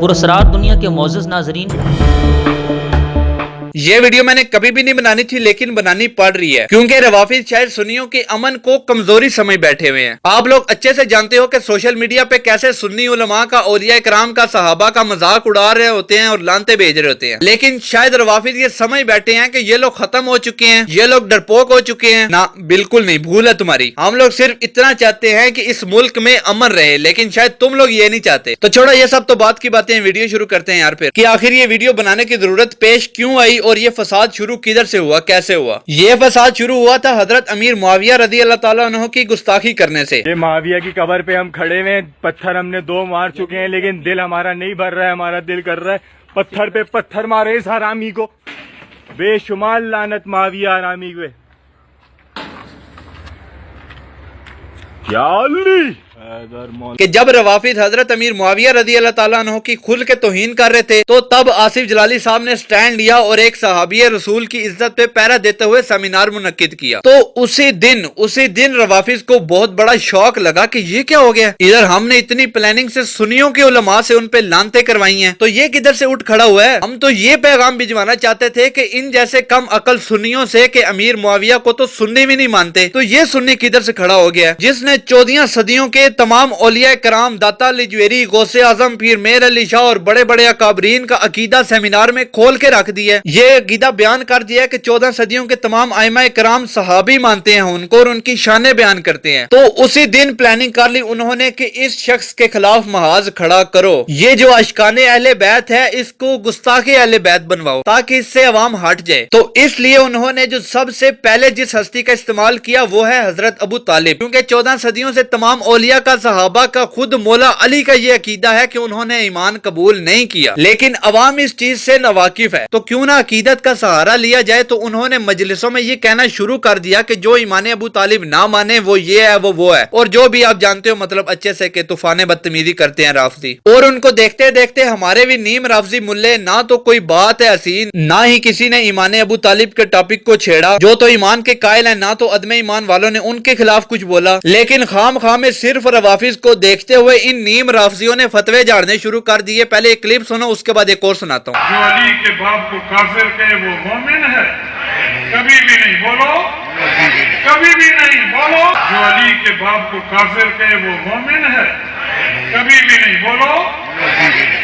पुरस्रार दुनिया के मोअज़्ज़ज़ नाज़रीन, ये वीडियो मैंने कभी भी नहीं बनानी थी लेकिन बनानी पड़ रही है क्योंकि रवाफिज शायद सुन्नियों के अमन को कमजोरी समझ बैठे हुए हैं। आप लोग अच्छे से जानते हो कि सोशल मीडिया पे कैसे सुन्नी उलमा का, औलिया इकराम का, सहाबा का मजाक उड़ा रहे होते हैं और लानते भेज रहे होते हैं, लेकिन शायद रवाफिज ये समझ बैठे हैं कि ये लोग खत्म हो चुके हैं, ये लोग डरपोक हो चुके हैं। ना, बिल्कुल नहीं, भूल है तुम्हारी। हम लोग सिर्फ इतना चाहते हैं कि इस मुल्क में अमन रहे, लेकिन शायद तुम लोग ये नहीं चाहते। तो छोड़ो ये सब तो बात की बातें, वीडियो शुरू करते हैं यार फिर कि आखिर ये वीडियो बनाने की जरूरत पेश क्यों आई और ये फसाद शुरू किधर से हुआ, कैसे हुआ। ये फसाद शुरू हुआ था हजरत अमीर मुआविया रज़ी अल्लाह ताला अन्हु की गुस्ताखी करने से। ये मुआविया की कब्र पे हम खड़े हुए, पत्थर हमने 2 मार चुके हैं, लेकिन दिल हमारा नहीं भर रहा है। हमारा दिल कर रहा है पत्थर पे पत्थर मारे इस हरामी को। बेशुमार लानत मुआविया हरामी पे। या अल्लाह कि जब रवाफिद हजरत अमीर मुआविया रज़ी अल्लाह ताला अन्हु की खुल के तौहीन कर रहे थे तो तब आसिफ जलाली साहब ने स्टैंड लिया और एक सहाबी रसूल की इज्जत पे पहरा देते हुए सेमिनार मुनक्किद किया। तो उसी दिन रवाफिज को बहुत बड़ा शौक लगा कि ये क्या हो गया, इधर हमने इतनी प्लानिंग से सुन्नियों के उलमा से उन पे लानते करवाई हैं, तो ये किधर से उठ खड़ा हुआ है। हम तो ये पैगाम भिजवाना चाहते थे कि इन जैसे कम अकल सुन्नियों से कि अमीर मुआविया को तो सुन्नी भी नहीं मानते, तो ये सुन्नी किधर से खड़ा हो गया जिसने 14 सदियों के तमाम औलिया कराम, दाता लिजवेरी, गौसे आजम, पीर मेर अली शाह और बड़े बड़े अकाबरीन का अकीदा सेमिनार में खोल के रख दिया। ये अकीदा बयान कर दिया कि 14 सदियों के तमाम आइमा कराम सहाबी मानते हैं उनको और उनकी शाने बयान करते हैं। तो उसी दिन प्लानिंग कर ली उन्होंने कि इस शख्स के खिलाफ महाज खड़ा करो, ये जो अशकाने अहले बैत है इसको गुस्ताखे अहले बैत बनवाओ ताकि इससे अवाम हट जाए। तो इसलिए उन्होंने जो सबसे पहले जिस हस्ती का इस्तेमाल किया वो है हजरत अबू तालिब, क्योंकि 14 सदियों से तमाम औलिया का, सहाबा का, खुद मौला अली का ये अकीदा है कि उन्होंने ईमान कबूल नहीं किया, लेकिन अवाम इस चीज से नावाकिफ है, तो क्यों ना अकीदत का सहारा लिया जाए। तो उन्होंने मजलिसों में ये कहना शुरू कर दिया कि जो ईमान अबू तालिब ना माने वो ये है, वो है, और जो भी आप जानते हो मतलब अच्छे से कि तूफाने बदतमीजी करते हैं राफजी। और उनको देखते देखते हमारे भी नीम राफजी मुल्ले ना तो कोई बात है हसीन, ना ही किसी ने ईमान अबू तालिब के टॉपिक को छेड़ा, जो तो ईमान के कायल है, ना तो अदम ईमान वालों ने उनके खिलाफ कुछ बोला, लेकिन खाम खाम में सिर्फ रवाफिज को देखते हुए इन नीम राफजियों ने फतवे झाड़ने शुरू कर दिए। पहले एक क्लिप सुनो, उसके बाद एक और सुनाता हूँ। जो अली के बाप को काफिर कहे वो मोमिन है, कभी भी नहीं बोलो, कभी भी नहीं बोलो। जो अली के बाप को काफिर कहे वो मोमिन है, कभी भी नहीं बोलो,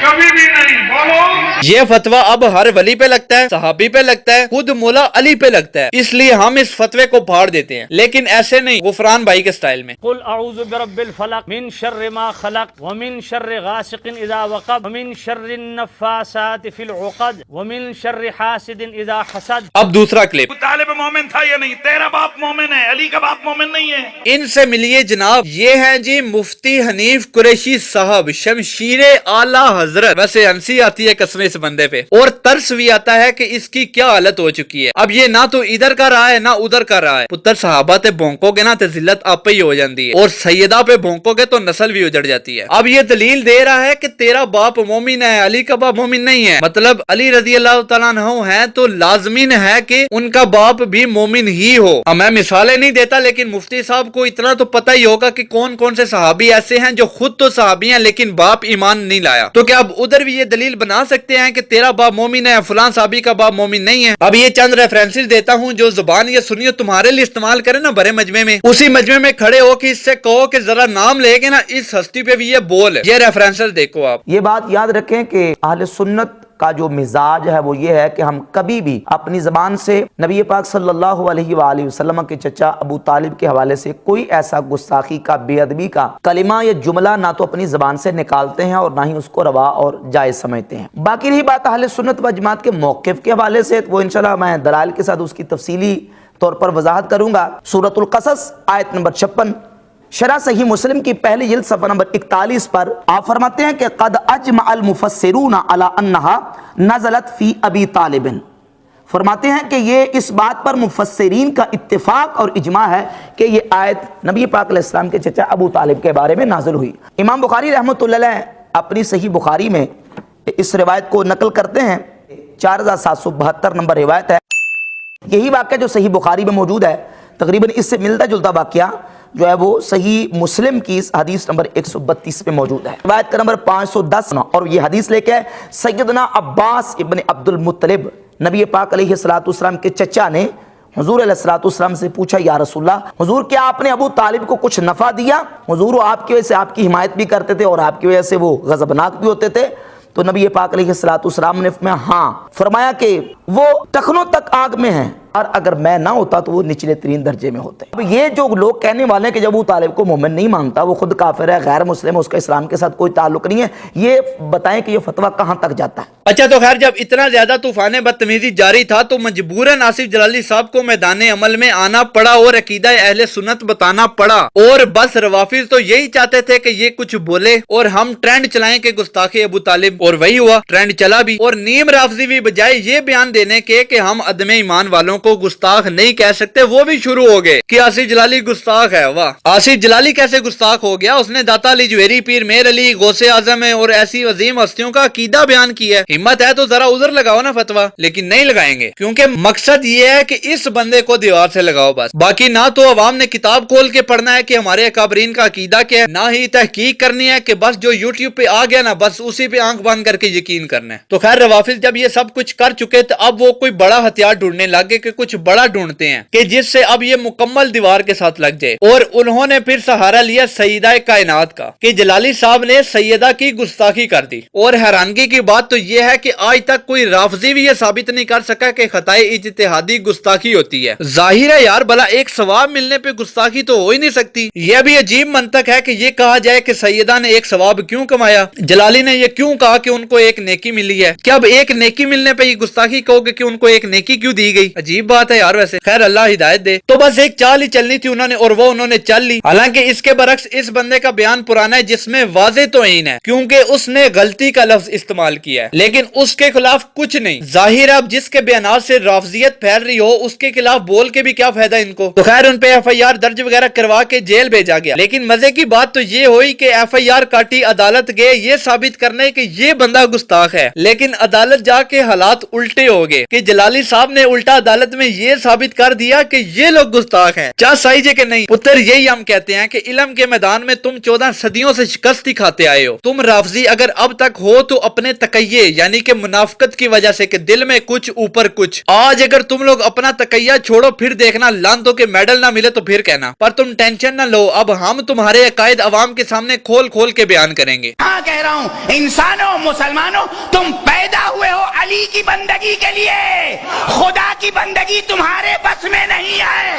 कभी भी नहीं बोलो। ये फतवा अब हर वली पे लगता है, सहाबी पे लगता है, खुद मौला अली पे लगता है, इसलिए हम इस फतवे को फाड़ देते हैं, लेकिन ऐसे नहीं, गुफरान भाई के स्टाइल में। कुल अऊज़ु बिरब्बिल फलक मिन शर्रि मा खलक व मिन शर्रि गासिकिन इज़ा वक़ब व मिन शर्रि नफ़्फ़ासाति फिल उक़द व मिन शर्रि हासिदिन इज़ा हसद। अब दूसरा क्लिप। तालिब मोमिन था या नहीं? तेरा बाप मोमिन है, अली का बाप मोमिन नहीं है। इनसे मिलिए जनाब, ये हैं जी मुफ्ती हनीफ कुरैशी साहब, शमशीर आला हजरत। वैसे हंसी आती है कसम इस बंदे पे और तरस भी आता है कि इसकी क्या हालत हो चुकी है। अब ये ना तो इधर का रहा है ना उधर का रहा है। पुत्र सहाबा ते भौंकोगे ना तो जिल्लत आप ही हो जाती है, और सैयदा पे भौंकोगे तो नस्ल भी उजड़ जाती है। अब ये दलील दे रहा है कि तेरा बाप मोमिन है, अली का बाप मोमिन नहीं है, मतलब अली रज़ी अल्लाह तआला अन्हु है तो लाजमीन है कि उनका बाप भी मोमिन ही हो। अब मैं मिसालें नहीं देता, लेकिन मुफ्ती साहब को इतना तो पता ही होगा कि कौन कौन से सहाबी ऐसे हैं जो खुद तो सहाबी हैं लेकिन बाप ईमान नहीं लाया। तो क्या अब उधर भी ये दलील बना सकते हैं कि तेरा बाप मोमिन है, फलां साहबी का बाप मोमिन नहीं है। अब ये चंद रेफरेंसेस देता हूँ जो जुबान या सुनियो तुम्हारे लिए इस्तेमाल करें ना बड़े मजमे में, उसी मजमे में खड़े हो कि इससे कहो कि जरा नाम लेके ना इस हस्ती पे भी ये बोल। ये रेफरेंसेस देखो आप। ये बात याद रखें कि अहले सुन्नत का जो मिजाज है वो ये है कि हम कभी भी अपनी ज़बान से नबी पाक सल्लल्लाहु अलैहि वसल्लम के चचा अबू तालिब के हवाले से कोई ऐसा गुस्ताखी का, बेअदबी का कलिमा या जुमला ना तो अपनी ज़बान से निकालते हैं और ना ही उसको रवा और जायज़ समझते हैं। बाकी रही बात अहले सुन्नत व जमात के मौक़िफ़ के हवाले से, वो इंशाल्लाह मैं दलाइल के साथ उसकी तफसीली तौर पर वजाहत करूँगा। सूरतुल क़सस आयत नंबर 56 शरह सही मुस्लिम की पहली जिल्द सफ़ा नंबर 41 पर आप फरमाते हैं कि क़द अजमअल मुफस्सिरून अला अन्नहा नज़लत फ़ी अबी तालिबिन। फरमाते हैं कि ये इस बात पर मुफस्सिरीन का इत्तिफाक और इजमा है कि ये आयत नबी पाक अलैहिस्सलाम के चचा अबू तालिब के बारे में नाज़िल हुई। इमाम बुखारी रहमतुल्लाह अलैह अपनी सही बुखारी में इस रिवायत को नकल करते हैं, 4772 नंबर रिवायत है। यही वाक़या जो सही बुखारी में मौजूद है, तकरीबन इससे मिलता जुलता वाक़या جو ہے وہ صحیح مسلم کی حدیث نمبر 132 پہ موجود ہے. روایت کا نمبر 510 اور یہ حدیث لے کے سیدنا عباس ابن عبد المطلب نبی پاک علیہ الصلوۃ والسلام کے چچا نے حضور علیہ الصلوۃ والسلام سے پوچھا یا رسول اللہ، حضور کیا آپ نے ابو طالب کو کچھ نفع دیا؟ حضور وہ آپ کی وجہ سے آپ کی حمایت بھی کرتے تھے اور آپ کی وجہ سے وہ غضبناک بھی ہوتے تھے. تو نبی پاک علیہ الصلوۃ والسلام نے فرمایا کہ وہ ٹخنوں تک آگ میں ہیں اور اگر میں نہ ہوتا تو وہ نچلے ترین درجے میں ہوتے. اب یہ جو لوگ کہنے والے ہیں کہ جب ابو طالب کو مومن نہیں مانتا، وہ خود کافر ہے، غیر مسلم ہے، اس کا اسلام کے ساتھ کوئی تعلق نہیں ہے، یہ بتائیں کہ یہ فتویٰ کہاں تک جاتا ہے؟ اچھا تو خیر، جب اتنا زیادہ طوفان بدتمیزی جاری تھا تو مجبوراً آصف جلالی صاحب کو میدان عمل میں آنا پڑا اور عقیدہ اہل سنت بتانا پڑا. اور بس روافض تو یہی چاہتے تھے کہ یہ کچھ بولے اور ہم ٹرینڈ چلائیں کہ گستاخی ابو طالب، اور وہی ہوا، ٹرینڈ چلا بھی. اور نیم رافضی بھی بجائے یہ بیان دینے کے کہ ہم عدم ایمان والوں کو گستاخ نہیں کہہ سکتے، وہ بھی شروع ہو گئے کہ آصف جلالی گستاخ ہے. واہ، آصف جلالی کیسے گستاخ ہو گیا؟ اس نے داتا علی جویری، پیر میر علی، غوث اعظم اور ایسی عظیم ہستیوں کا عقیدہ بیان کیا ہے. ہمت ہے تو ذرا ادھر لگاؤ نا فتویٰ، لیکن نہیں لگائیں گے کیونکہ مقصد یہ ہے کہ اس بندے کو دیوار سے لگاؤ بس. باقی نہ تو عوام نے کتاب کھول کے پڑھنا ہے کہ ہمارے اکابرین کا عقیدہ کیا ہے، نہ ہی تحقیق کرنی ہے کہ بس جو یوٹیوب پہ آ گیا نا بس اسی پہ آنکھ بند کر کے یقین کرنا ہے. تو خیر روافض جب یہ سب کچھ کر چکے تو اب وہ کوئی بڑا ہتھیار ڈھونڈنے لگے کہ کچھ بڑا ڈھونڈتے ہیں کہ جس سے اب یہ مکمل دیوار کے ساتھ لگ جائے. اور انہوں نے پھر سہارا لیا سیدہ کائنات کا کہ جلالی صاحب نے سیدہ کی گستاخی کر دی. اور حیرانگی کی بات تو یہ ہے کہ آج تک کوئی رافضی بھی یہ ثابت نہیں کر سکا کہ خطائے اجتہادی گستاخی ہوتی ہے. ظاہر ہے یار، بھلا ایک ثواب ملنے پہ گستاخی تو ہو ہی نہیں سکتی. یہ بھی عجیب منطق ہے کہ یہ کہا جائے کہ سیدہ نے ایک ثواب کیوں کمایا، جلالی نے یہ کیوں کہا کہ ان کو ایک نیکی ملی ہے. کیا اب ایک نیکی ملنے پہ یہ گستاخی کہو گے کہ ان کو ایک نیکی کیوں دی گئی؟ عجیب بات ہے یار. ویسے خیر اللہ ہدایت دے. تو بس ایک چال ہی چلنی تھی انہوں نے اور وہ انہوں نے چل لی. حالانکہ اس کے برعکس اس بندے کا بیان پرانا ہے جس میں واضح توہین ہے کیونکہ اس نے غلطی کا لفظ استعمال کیا ہے، لیکن اس کے خلاف کچھ نہیں. ظاہر اب جس کے بیانات سے رافضیت پھیل رہی ہو اس کے خلاف بول کے بھی کیا فائدہ ان کو. تو خیر ان پہ ایف آئی آر درج وغیرہ کروا کے جیل بھیجا گیا. لیکن مزے کی بات تو یہ ہوئی کہ ایف آئی آر کاٹی، عدالت گئے یہ ثابت کرنے کہ یہ بندہ گستاخ ہے، لیکن عدالت جا کے حالات الٹے ہو گئے کہ جلالی صاحب نے الٹا عدالت میں یہ ثابت کر دیا کہ یہ لوگ گستاخ ہیں. چاہ صحیح جے کہ نہیں پتر، یہی ہم کہتے ہیں کہ علم کے میدان میں تم 14 صدیوں سے شکست کھاتے آئے ہو. تم رافضی اگر اب تک ہو تو اپنے تقیے یعنی کہ منافقت کی وجہ سے کہ دل میں کچھ اوپر کچھ. آج اگر تم لوگ اپنا تقیہ چھوڑو پھر دیکھنا لانتوں کے میڈل نہ ملے تو پھر کہنا. پر تم ٹینشن نہ لو، اب ہم تمہارے عقائد عوام کے سامنے کھول کھول کے بیان کریں گے. ہاں کہہ رہا ہوں انسانوں، مسلمانوں، تم پیدا ہوئے ہو علی کی بندگی کے لیے، خدا کی بندگی تمہارے بس میں نہیں ہے.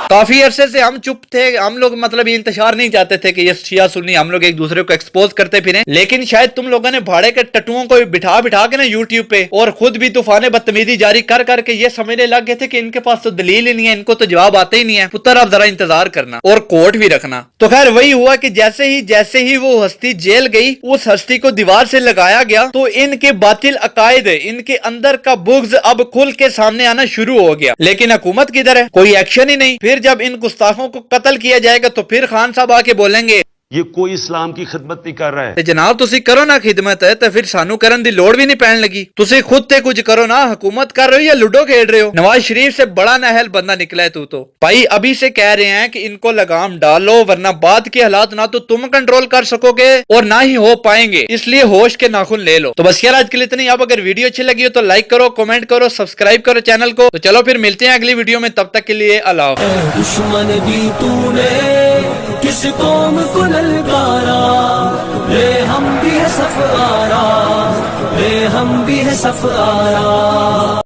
کافی عرصے سے ہم چپ تھے، ہم لوگ مطلب یہ انتشار نہیں چاہتے تھے کہ یہ شیعہ سنی ہم لوگ ایک دوسرے کو ایکسپوز کرتے پھریں. لیکن شاید تم لوگوں نے بھاڑے کے ٹٹوؤں کو بٹھا کے نا یوٹیوب پہ اور خود بھی طوفان بدتمیزی جاری کر کر کے یہ سمجھنے لگ گئے تھے کہ ان کے پاس تو دلیل ہی نہیں ہے، ان کو تو جواب آتے ہی نہیں ہے. پتر آپ ذرا انتظار کرنا اور کوٹ بھی رکھنا. تو خیر وہی ہوا کہ جیسے ہی وہ ہستی جیل گئی، اس ہستی کو دیوار سے لگایا گیا تو ان کے باطل عقائد، ان کے اندر کا بغض اب کھل کے سامنے آنا شروع ہو گیا. لیکن حکومت کدھر ہے؟ کوئی ایکشن ہی نہیں. پھر جب ان گستاخوں کو قتل کیا جائے گا تو پھر خان صاحب آ کے بولیں گے یہ کوئی اسلام کی خدمت نہیں کر رہا ہے. جناب تسی کرو نا خدمت ہے تو پھر سانو کرن دی لوڑ بھی نہیں پہن لگی. تسی خود تے کچھ کرو نا، حکومت کر رہے ہو یا لوڈو کھیل رہے ہو؟ نواز شریف سے بڑا نااہل بندہ نکلا ہے تو بھائی ابھی سے کہہ رہے ہیں کہ ان کو لگام ڈالو ورنہ بعد کے حالات نہ تو تم کنٹرول کر سکو گے اور نہ ہی ہو پائیں گے، اس لیے ہوش کے ناخن لے لو. تو بس یار آج کے لیے اتنی. اب اگر ویڈیو اچھی لگی ہو تو لائک کرو، کمنٹ کرو، سبسکرائب کرو چینل کو. تو چلو پھر ملتے ہیں اگلی ویڈیو میں، تب تک کے لیے اللہ حافظ. دشمن بھی تو نے کس قوم کو للکارا، رے ہم بھی ہے صف آرا، رے ہم بھی ہے صف آرا.